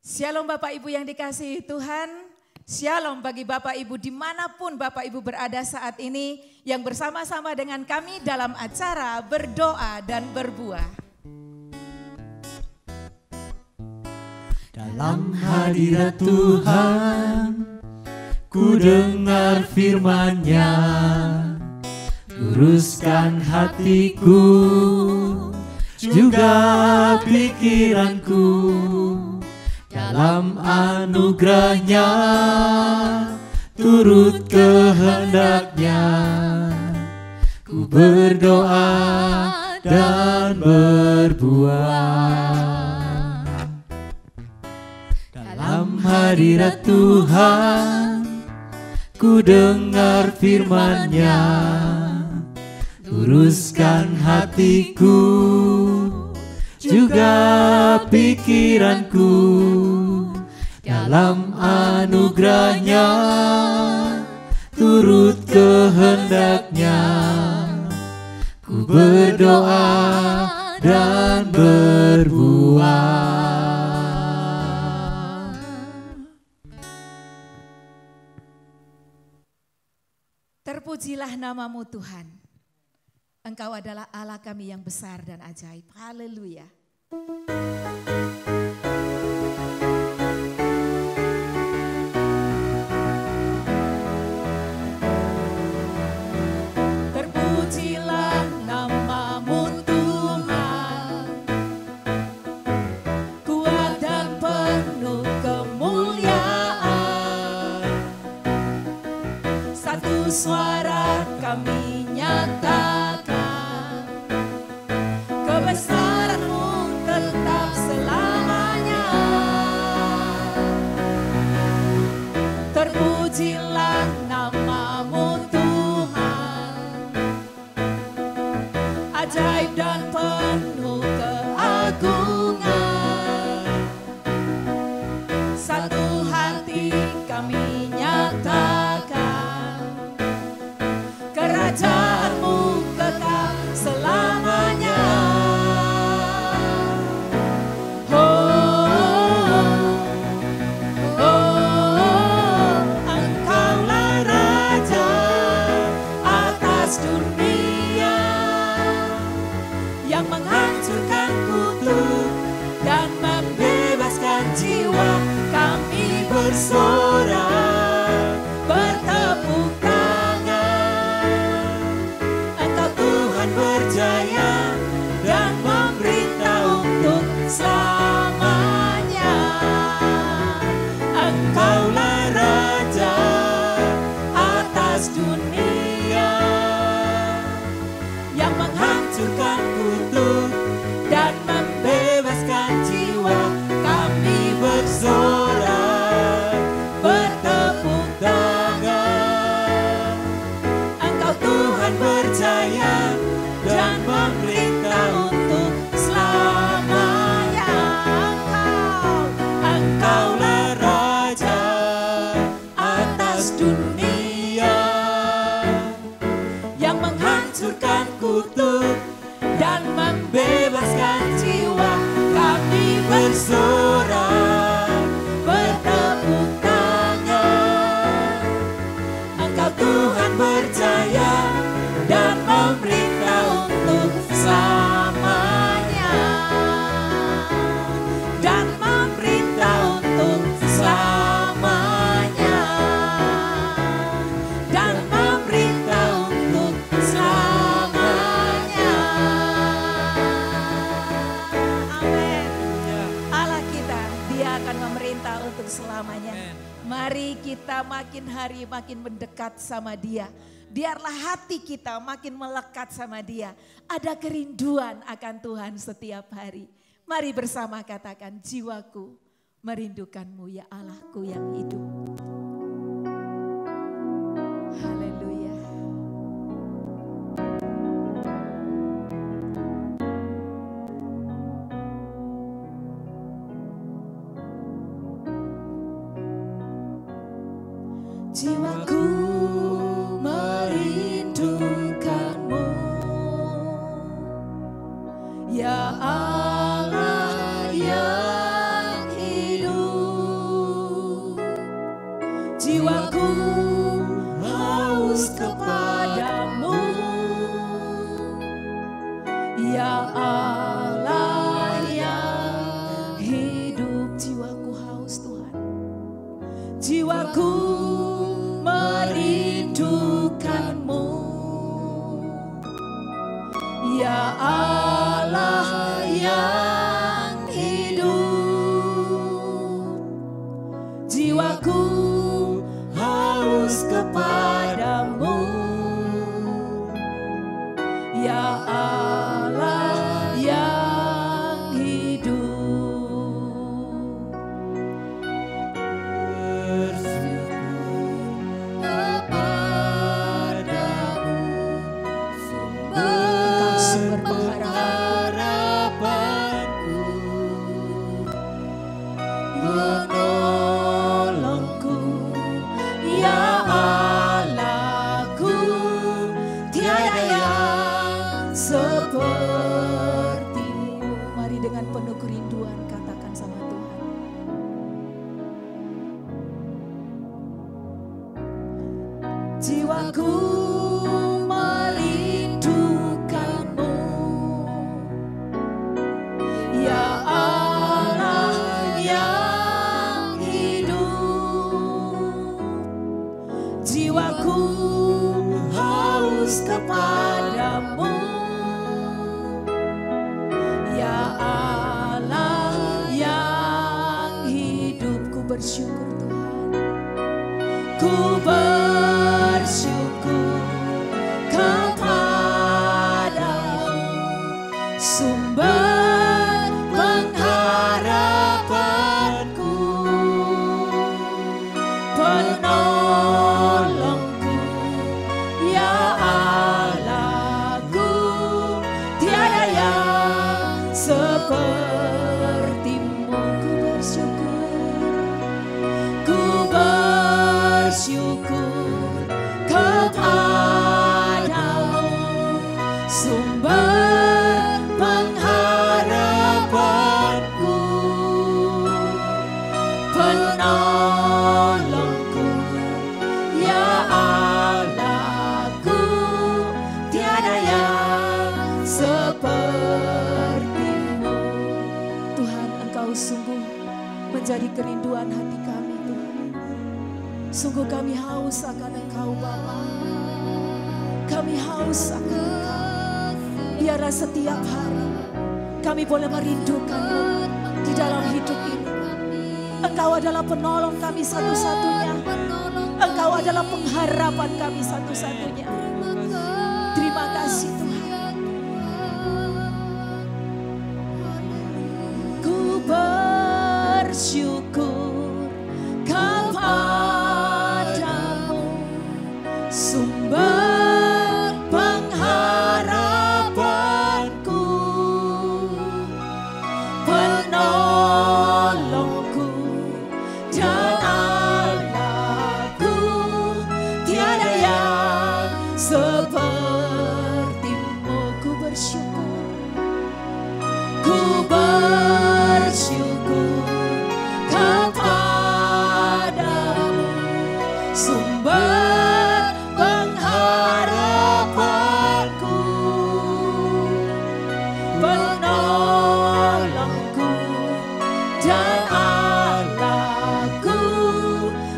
Shalom Bapak Ibu yang dikasihi Tuhan, Shalom bagi Bapak Ibu dimanapun Bapak Ibu berada saat ini yang bersama-sama dengan kami dalam acara berdoa dan berbuah. Dalam hadirat Tuhan, ku dengar firman-Nya, luruskan hatiku, juga pikiranku. Dalam anugerah-Nya, turut kehendak-Nya, ku berdoa dan berbuah. Dalam hadirat Tuhan, ku dengar firman-Nya, luruskan hatiku, juga pikiranku. Dalam anugerah-Nya, turut kehendak-Nya, ku berdoa dan berbuah. Terpujilah namamu Tuhan. Engkau adalah Allah kami yang besar dan ajaib. Haleluya. Terpujilah namamu Tuhan, kuat dan penuh kemuliaan. Satu suara kami nyatakan, kebesaran-Mu tetap selamanya. Terpujilah namamu Tuhan, ajaib dan penuh keagungan. Satu hati kami nyatakan, kerajaan-Mu kekal selamanya. Engkaulah Raja atas dunia, yang menghancurkan kutuk dan membebaskan jiwa. Kami bersorak, bertepuk tangan. Engkau Tuhan berjaya dan memerintah untuk selamanya. Engkaulah Raja atas dunia, yang menghancurkan kutuk dan membebaskan jiwa. Kami bersorak, bertepuk tangan. Engkau Tuhan berjaya dan memerintah untuk selamanya. Engkaulah Raja atas dunia, yang menghancurkan kutuk dan membebaskan jiwa. Kami bersorak, bertepuk tangan. Engkau Tuhan berjaya dan memerintah untuk selamanya. Dan memerintah untuk selamanya. Dan memerintah untuk selamanya. Amin. Allah kita, Dia akan memerintah untuk selamanya. Mari kita makin hari makin mendekat sama Dia. Biarlah hati kita makin melekat sama Dia. Ada kerinduan akan Tuhan setiap hari. Mari bersama katakan, jiwaku merindukan-Mu ya Allahku yang hidup. Haleluya. Jiwaku merindukan-Mu ya Allah yang hidup. jiwaku merindukanmu. Ya Allah yang hidup, jiwaku haus kepadamu. Ya Allah yang hidup, ku bersyukur Tuhan, ku bersyukur kepadamu, sumber pengharapanku, penolongku, ya Allahku, tiada yang sepertimu. Ku bersyukur kepadamu, sumber pengharapanku, penolongku, ya Allahku, tiada yang sepertimu. Tuhan, Engkau sungguh menjadi kerinduan hati kami Tuhan. Sungguh kami haus akan Engkau Bapa. Kami haus akan Engkau. Biarlah setiap hari kami boleh merindukan-Mu di dalam hidup ini. Engkau adalah penolong kami satu-satunya. Engkau adalah pengharapan kami satu-satunya. Terima kasih Tuhan. Ku bersyukur kepadamu, sumber pengharapanku, penolongku, dan Allahku, tiada yang sepertimu. Ku bersyukur, ku bersyukur kepadamu, sumber pengharapanku, penolongku, dan Allahku,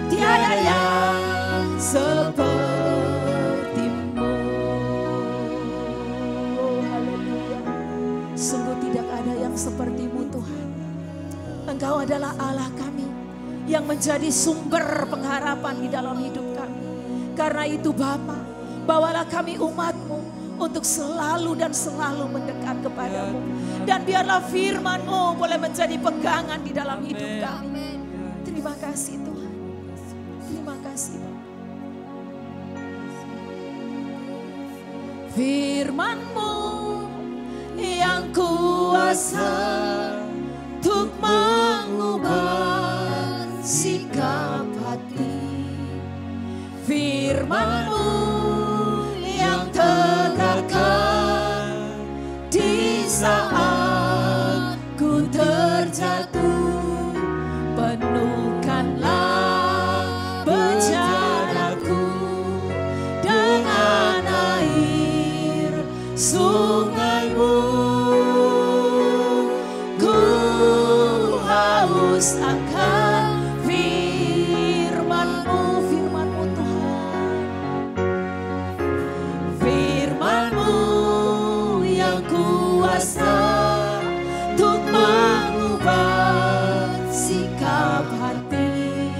tiada yang sepertimu. Oh haleluya, sungguh tidak ada yang sepertimu Tuhan. Engkau adalah Allah kami yang menjadi sumber pengharapan di dalam hidup kami. Karena itu Bapa, bawalah kami umat-Mu untuk selalu dan selalu mendekat kepadamu. Dan biarlah firman-Mu boleh menjadi pegangan di dalam hidup kami. Terima kasih Tuhan. Terima kasih Bapa. Firman-Mu yang kuasa untuk mengubah sikap hati, firman-Mu yang tegakkan di saat ku terjatuh. Penuhkanlah bejanaku dengan air sungai-Mu. Akan firman-Mu, firman-Mu Tuhan, firman-Mu yang kuasa untuk mengubah sikap hati,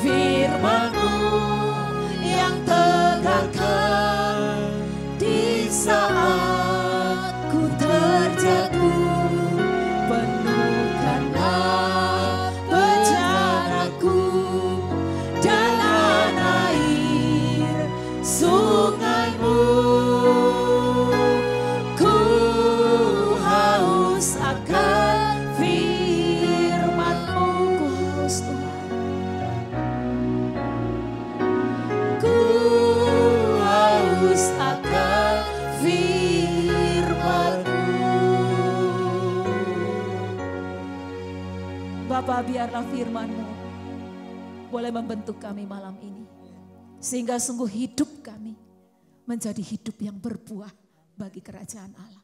firman-Mu yang tegakkan di saat ku terjatuh. Bapa, biarlah firman-Mu boleh membentuk kami malam ini. Sehingga sungguh hidup kami menjadi hidup yang berbuah bagi kerajaan Allah.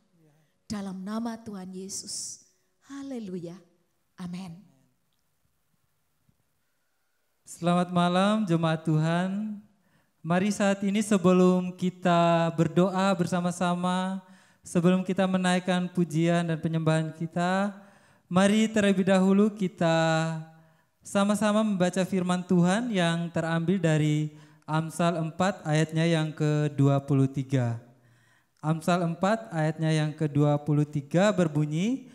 Dalam nama Tuhan Yesus. Haleluya. Amin. Selamat malam jemaat Tuhan. Mari saat ini sebelum kita berdoa bersama-sama, sebelum kita menaikkan pujian dan penyembahan kita, mari terlebih dahulu kita sama-sama membaca firman Tuhan yang terambil dari Amsal 4 ayatnya yang ke-23. Amsal 4 ayatnya yang ke-23 berbunyi,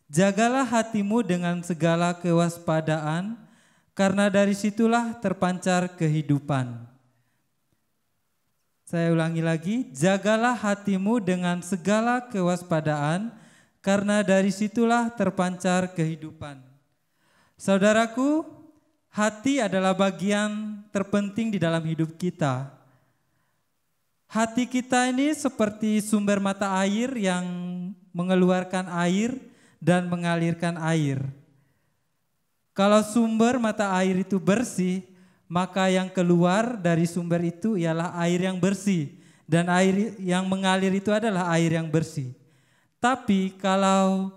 "Jagalah hatimu dengan segala kewaspadaan, karena dari situlah terpancar kehidupan." Saya ulangi lagi, jagalah hatimu dengan segala kewaspadaan, karena dari situlah terpancar kehidupan. Saudaraku, hati adalah bagian terpenting di dalam hidup kita. Hati kita ini seperti sumber mata air yang mengeluarkan air dan mengalirkan air. Kalau sumber mata air itu bersih, maka yang keluar dari sumber itu ialah air yang bersih, dan air yang mengalir itu adalah air yang bersih. Tapi kalau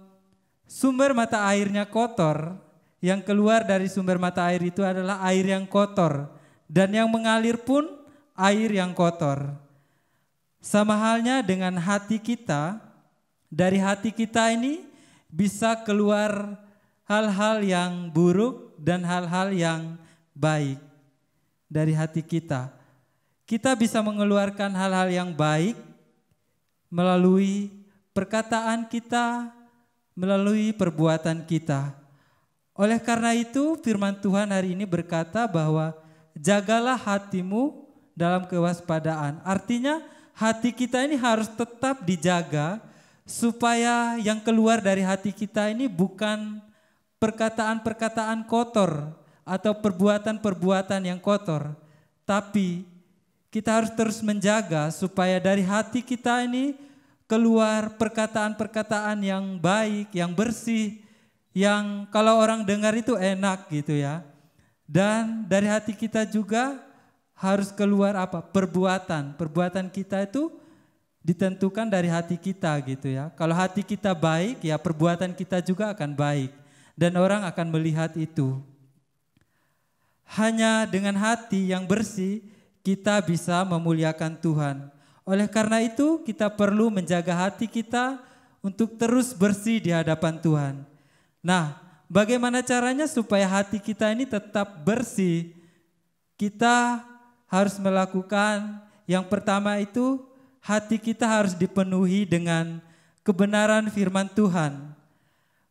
sumber mata airnya kotor, yang keluar dari sumber mata air itu adalah air yang kotor, dan yang mengalir pun air yang kotor. Sama halnya dengan hati kita, dari hati kita ini bisa keluar hal-hal yang buruk dan hal-hal yang baik. Dari hati kita, kita bisa mengeluarkan hal-hal yang baik melalui perkataan kita, melalui perbuatan kita. Oleh karena itu firman Tuhan hari ini berkata bahwa jagalah hatimu dalam kewaspadaan. Artinya hati kita ini harus tetap dijaga supaya yang keluar dari hati kita ini bukan perkataan-perkataan kotor atau perbuatan-perbuatan yang kotor. Tapi kita harus terus menjaga supaya dari hati kita ini keluar perkataan-perkataan yang baik, yang bersih, yang kalau orang dengar itu enak gitu ya. Dan dari hati kita juga harus keluar apa? Perbuatan. Perbuatan kita itu ditentukan dari hati kita gitu ya. Kalau hati kita baik, ya perbuatan kita juga akan baik. Dan orang akan melihat itu. Hanya dengan hati yang bersih kita bisa memuliakan Tuhan. Oleh karena itu kita perlu menjaga hati kita untuk terus bersih di hadapan Tuhan. Nah, bagaimana caranya supaya hati kita ini tetap bersih? Kita harus melakukan yang pertama itu hati kita harus dipenuhi dengan kebenaran firman Tuhan.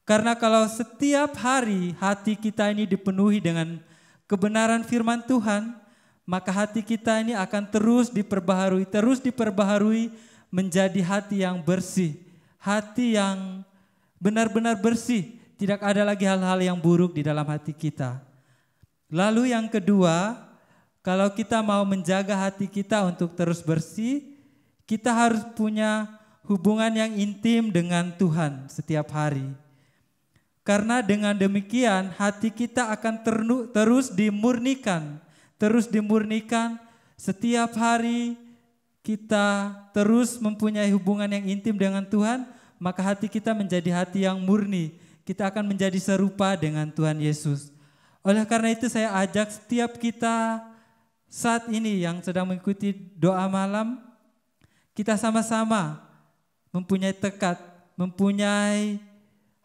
Karena kalau setiap hari hati kita ini dipenuhi dengan kebenaran firman Tuhan, maka hati kita ini akan terus diperbaharui menjadi hati yang bersih, hati yang benar-benar bersih, tidak ada lagi hal-hal yang buruk di dalam hati kita. Lalu yang kedua, kalau kita mau menjaga hati kita untuk terus bersih, kita harus punya hubungan yang intim dengan Tuhan setiap hari. Karena dengan demikian hati kita akan terus dimurnikan setiap hari kita terus mempunyai hubungan yang intim dengan Tuhan, maka hati kita menjadi hati yang murni. Kita akan menjadi serupa dengan Tuhan Yesus. Oleh karena itu saya ajak setiap kita saat ini yang sedang mengikuti doa malam, kita sama-sama mempunyai tekad, mempunyai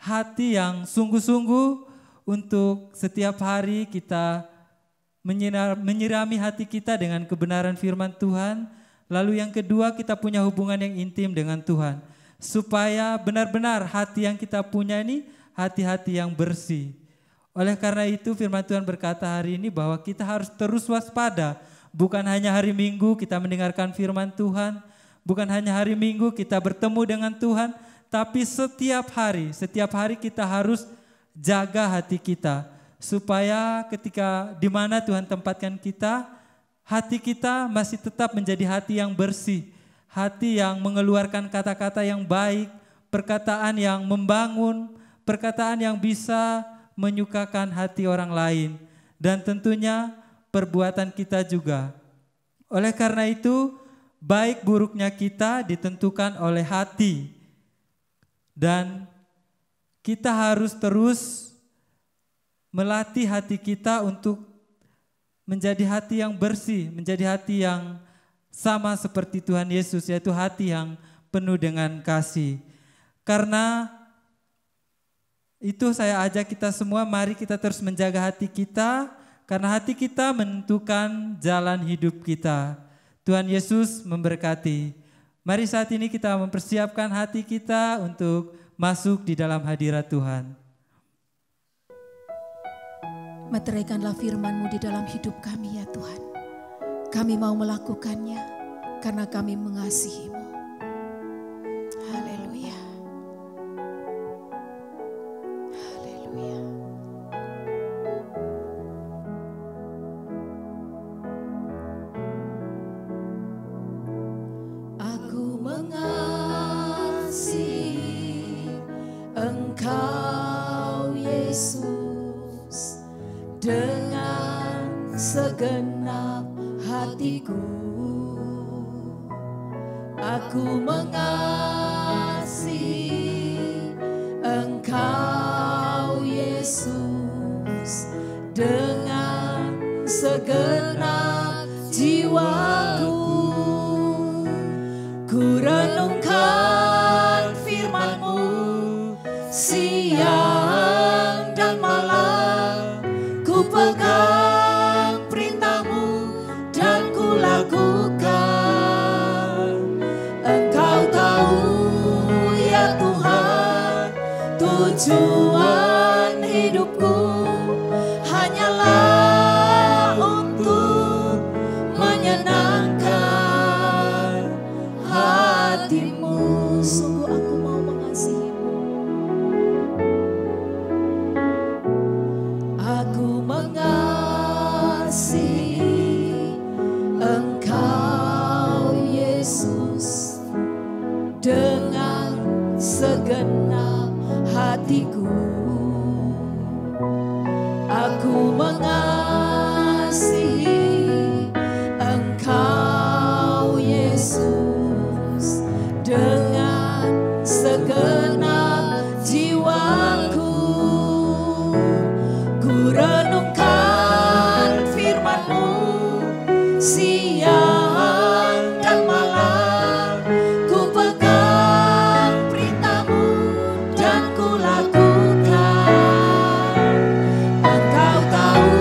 hati yang sungguh-sungguh untuk setiap hari kita menyirami hati kita dengan kebenaran firman Tuhan. Lalu yang kedua, kita punya hubungan yang intim dengan Tuhan. Supaya benar-benar hati yang kita punya ini hati-hati yang bersih. Oleh karena itu firman Tuhan berkata hari ini bahwa kita harus terus waspada. Bukan hanya hari Minggu kita mendengarkan firman Tuhan, bukan hanya hari Minggu kita bertemu dengan Tuhan, tapi setiap hari kita harus jaga hati kita. Supaya ketika di mana Tuhan tempatkan kita, hati kita masih tetap menjadi hati yang bersih. Hati yang mengeluarkan kata-kata yang baik, perkataan yang membangun, perkataan yang bisa menyukakan hati orang lain. Dan tentunya perbuatan kita juga Oleh karena itu, baik buruknya kita ditentukan oleh hati. Dan kita harus terus melatih hati kita untuk menjadi hati yang bersih, menjadi hati yang sama seperti Tuhan Yesus, yaitu hati yang penuh dengan kasih. Karena itu saya ajak kita semua, mari kita terus menjaga hati kita, karena hati kita menentukan jalan hidup kita. Tuhan Yesus memberkati. Mari saat ini kita mempersiapkan hati kita untuk masuk di dalam hadirat Tuhan. Meteraikanlah firman-Mu di dalam hidup kami ya Tuhan. Kami mau melakukannya karena kami mengasihi-Mu. Haleluya. Haleluya. Aku mengasihi Engkau Yesus dengan segenap hatiku. Aku mengasihi Engkau Yesus dengan segenap jiwaku. Ku renungkan firman-Mu siang dan malam, ku pegang perintah-Mu dan ku lakukan. Engkau tahu ya Tuhan, tujuan hidupku hanyalah untuk menyenangkan hati-Mu. Sungguh aku mau mengasihi-Mu. Aku mengasihi Engkau Yesus dengan segenap hatiku. Aku mengasihi Engkau Yesus dengan segenap jiwaku. Ku renungkan firman-Mu siang dan malam, ku pegang perintah-Mu dan ku lakukan. Engkau tahu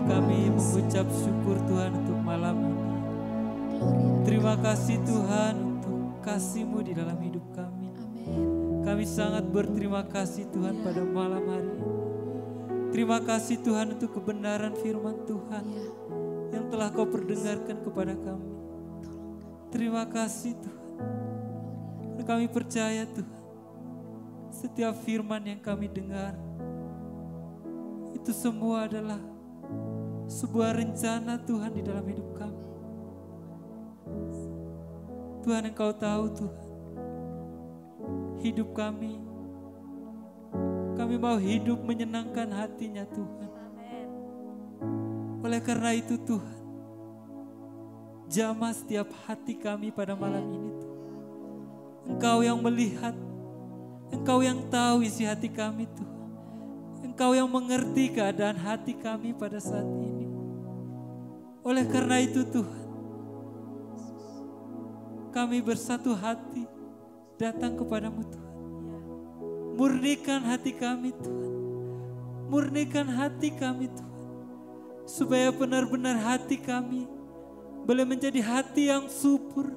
kami mengucap syukur Tuhan untuk malam ini. Terima kasih Tuhan untuk kasih-Mu di dalam hidup kami. Kami sangat berterima kasih Tuhan pada malam hari ini. Terima kasih Tuhan untuk kebenaran firman Tuhan yang telah Kau perdengarkan kepada kami. Terima kasih Tuhan. Kami percaya Tuhan, setiap firman yang kami dengar, itu semua adalah sebuah rencana Tuhan di dalam hidup kami. Tuhan, Engkau tahu Tuhan, hidup kami mau hidup menyenangkan hati-Nya Tuhan. Oleh karena itu Tuhan, jamah setiap hati kami pada malam ini Tuhan. Engkau yang melihat, Engkau yang tahu isi hati kami Tuhan. Engkau yang mengerti keadaan hati kami pada saat ini. Oleh karena itu Tuhan, kami bersatu hati datang kepadamu Tuhan. Murnikan hati kami Tuhan. Murnikan hati kami Tuhan. Supaya benar-benar hati kami boleh menjadi hati yang subur.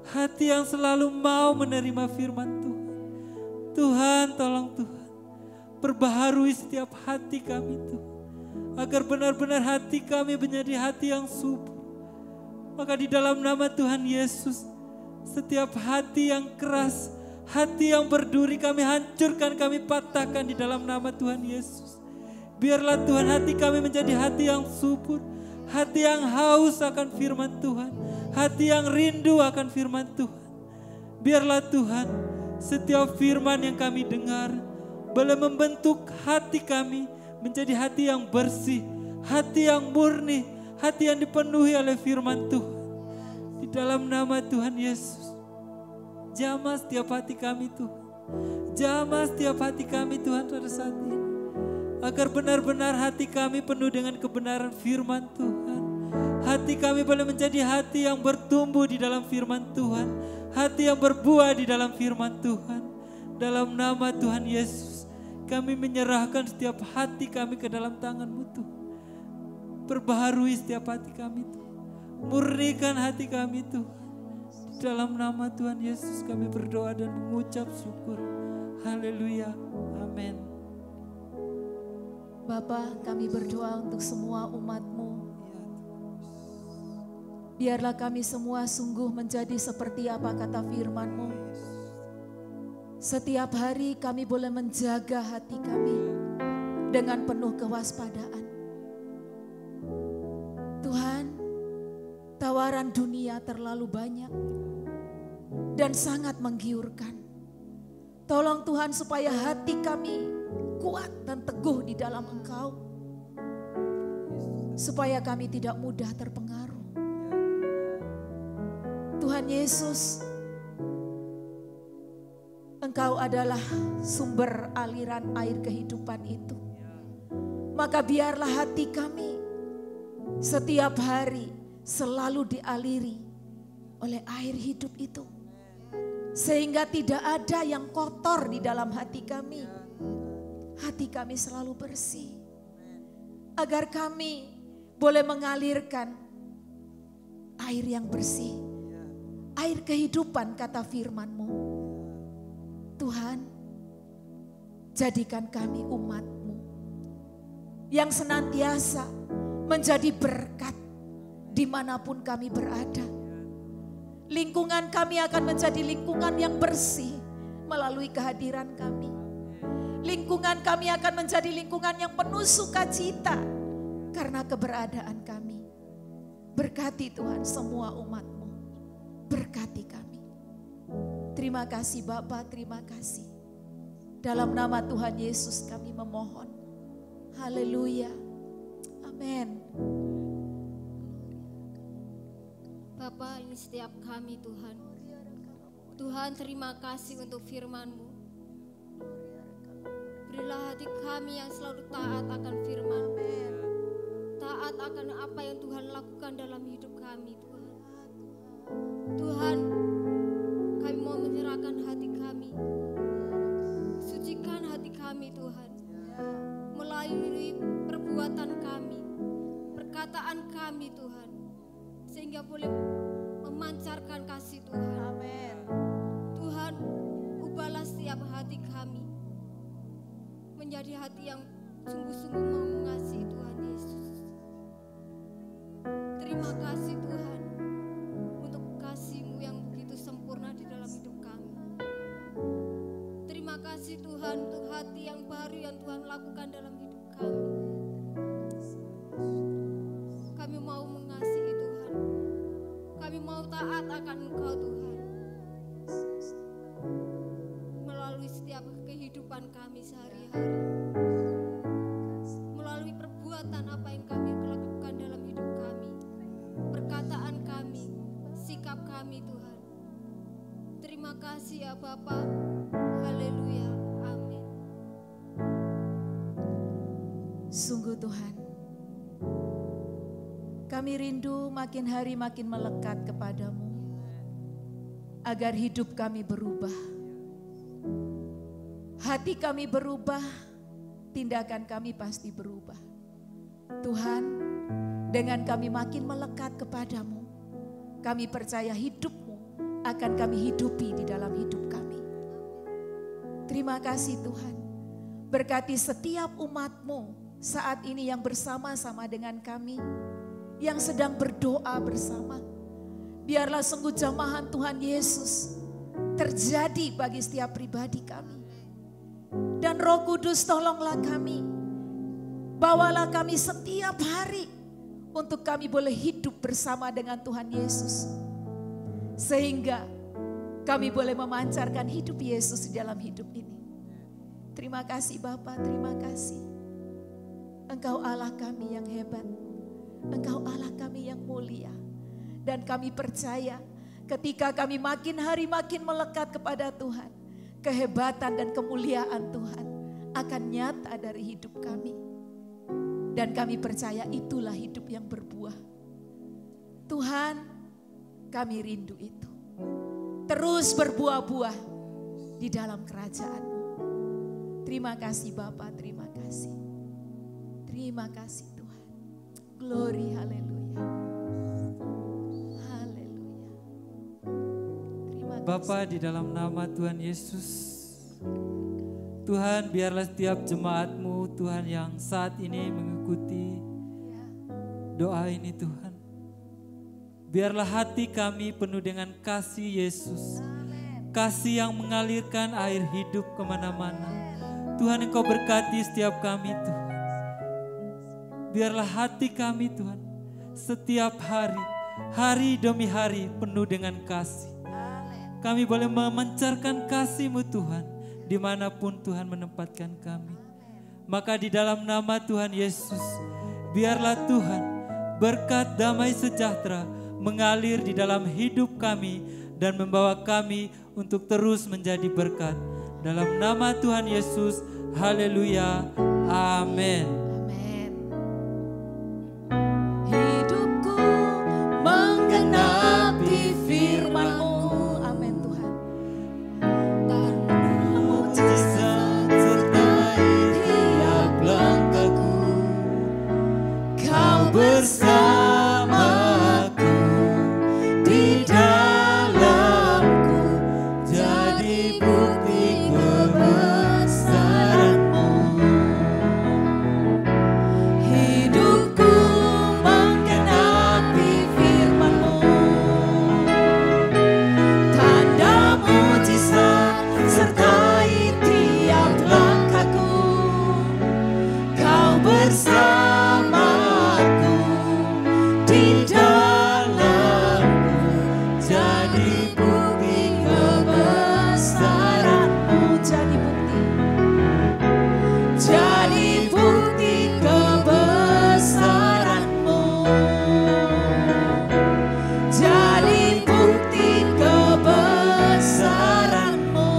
Hati yang selalu mau menerima firman Tuhan. Tuhan, tolong Tuhan, perbaharui setiap hati kami Tuhan. Agar benar-benar hati kami menjadi hati yang subur. Maka di dalam nama Tuhan Yesus, setiap hati yang keras, hati yang berduri kami hancurkan, kami patahkan di dalam nama Tuhan Yesus. Biarlah Tuhan hati kami menjadi hati yang subur, hati yang haus akan firman Tuhan, hati yang rindu akan firman Tuhan. Biarlah Tuhan, setiap firman yang kami dengar boleh membentuk hati kami menjadi hati yang bersih, hati yang murni, hati yang dipenuhi oleh firman Tuhan. Di dalam nama Tuhan Yesus, jamah setiap hati kami Tuhan. Jamah setiap hati kami Tuhan pada saat ini. Agar benar-benar hati kami penuh dengan kebenaran firman Tuhan. Hati kami boleh menjadi hati yang bertumbuh di dalam firman Tuhan. Hati yang berbuah di dalam firman Tuhan. Dalam nama Tuhan Yesus, kami menyerahkan setiap hati kami ke dalam tangan-Mu Tuhan. Perbaharui setiap hati kami Tuhan. Murnikan hati kami Tuhan. Dalam nama Tuhan Yesus kami berdoa dan mengucap syukur. Haleluya. Amin. Bapa, kami berdoa untuk semua umat-Mu. Biarlah kami semua sungguh menjadi seperti apa kata firman-Mu. Setiap hari kami boleh menjaga hati kami dengan penuh kewaspadaan. Tuhan, tawaran dunia terlalu banyak dan sangat menggiurkan. Tolong Tuhan supaya hati kami kuat dan teguh di dalam Engkau. Supaya kami tidak mudah terpengaruh. Tuhan Yesus, Engkau adalah sumber aliran air kehidupan itu. Maka biarlah hati kami setiap hari selalu dialiri oleh air hidup itu. Sehingga tidak ada yang kotor di dalam hati kami. Hati kami selalu bersih. Agar kami boleh mengalirkan air yang bersih. Air kehidupan kata firman-Mu. Tuhan, jadikan kami umat-Mu yang senantiasa menjadi berkat dimanapun kami berada. Lingkungan kami akan menjadi lingkungan yang bersih melalui kehadiran kami. Lingkungan kami akan menjadi lingkungan yang penuh sukacita karena keberadaan kami. Berkati Tuhan semua umat-Mu. Berkati kami. Terima kasih Bapa, terima kasih. Dalam nama Tuhan Yesus kami memohon. Haleluya. Amin. Bapa, ini setiap kami Tuhan. Tuhan, terima kasih untuk firman-Mu. Berilah hati kami yang selalu taat akan firman. Taat akan apa yang Tuhan lakukan dalam hidup kami Tuhan. Tuhan, kami mau menyerahkan hati kami. Sucikan hati kami Tuhan. Melalui perbuatan kami, perkataan kami Tuhan, sehingga boleh memancarkan kasih Tuhan. Amin. Tuhan, ubahlah setiap hati kami menjadi hati yang sungguh-sungguh mau mengasihi Tuhan Yesus. Terima kasih Tuhan untuk kasih-Mu yang begitu sempurna di dalam hidup kami. Terima kasih Tuhan untuk hati yang baru yang Tuhan lakukan dalam hidup kami. Kami mau mengasihi Tuhan. Kami mau taat akan Engkau Tuhan. Melalui setiap kehidupan kami sehari-hari. Melalui perbuatan apa yang kami lakukan dalam hidup kami. Perkataan kami, sikap kami Tuhan. Terima kasih ya Bapa. Haleluya. Amin. Sungguh Tuhan, kami rindu makin hari makin melekat kepadamu, agar hidup kami berubah. Hati kami berubah, tindakan kami pasti berubah. Tuhan, dengan kami makin melekat kepadamu, kami percaya hidup-Mu akan kami hidupi di dalam hidup kami. Terima kasih Tuhan, berkati setiap umat-Mu saat ini yang bersama-sama dengan kami, yang sedang berdoa bersama. Biarlah sungguh jamahan Tuhan Yesus terjadi bagi setiap pribadi kami. Dan Roh Kudus tolonglah kami, bawalah kami setiap hari untuk kami boleh hidup bersama dengan Tuhan Yesus. Sehingga kami boleh memancarkan hidup Yesus di dalam hidup ini. Terima kasih Bapa, terima kasih. Engkau Allah kami yang hebat, Engkau Allah kami yang mulia. Dan kami percaya ketika kami makin hari makin melekat kepada Tuhan, kehebatan dan kemuliaan Tuhan akan nyata dari hidup kami. Dan kami percaya itulah hidup yang berbuah. Tuhan, kami rindu itu. Terus berbuah-buah di dalam kerajaan-Mu. Terima kasih Bapa, terima kasih. Terima kasih Tuhan. Glory, haleluya. Haleluya. Terima kasih. Bapa, di dalam nama Tuhan Yesus, Tuhan biarlah setiap jemaat-Mu Tuhan yang saat ini mengikuti doa ini Tuhan. Biarlah hati kami penuh dengan kasih Yesus. Kasih yang mengalirkan air hidup kemana-mana. Tuhan, Engkau berkati setiap kami Tuhan. Biarlah hati kami Tuhan setiap hari, hari demi hari penuh dengan kasih. Kami boleh memancarkan kasih-Mu Tuhan dimanapun Tuhan menempatkan kami. Maka di dalam nama Tuhan Yesus, biarlah Tuhan berkat damai sejahtera mengalir di dalam hidup kami dan membawa kami untuk terus menjadi berkat. Dalam nama Tuhan Yesus, haleluya, amin. Amin. Hidupku menggenapi firman-Mu. Amin Tuhan. Mujizat sertai tiap langkahku, Kau bersamaku di dalamku, jadi bukti kebesaran-Mu. Hidupku menggenapi firman-Mu, tanda mujizat sertai tiap langkahku, Kau bersamaku di dalamku, jadi bukti kebesaran-Mu. Jadi bukti kebesaran-Mu. Jadi bukti kebesaran-Mu.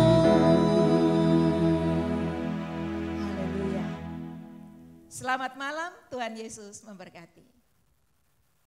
Haleluya. Selamat malam, Tuhan Yesus memberkati.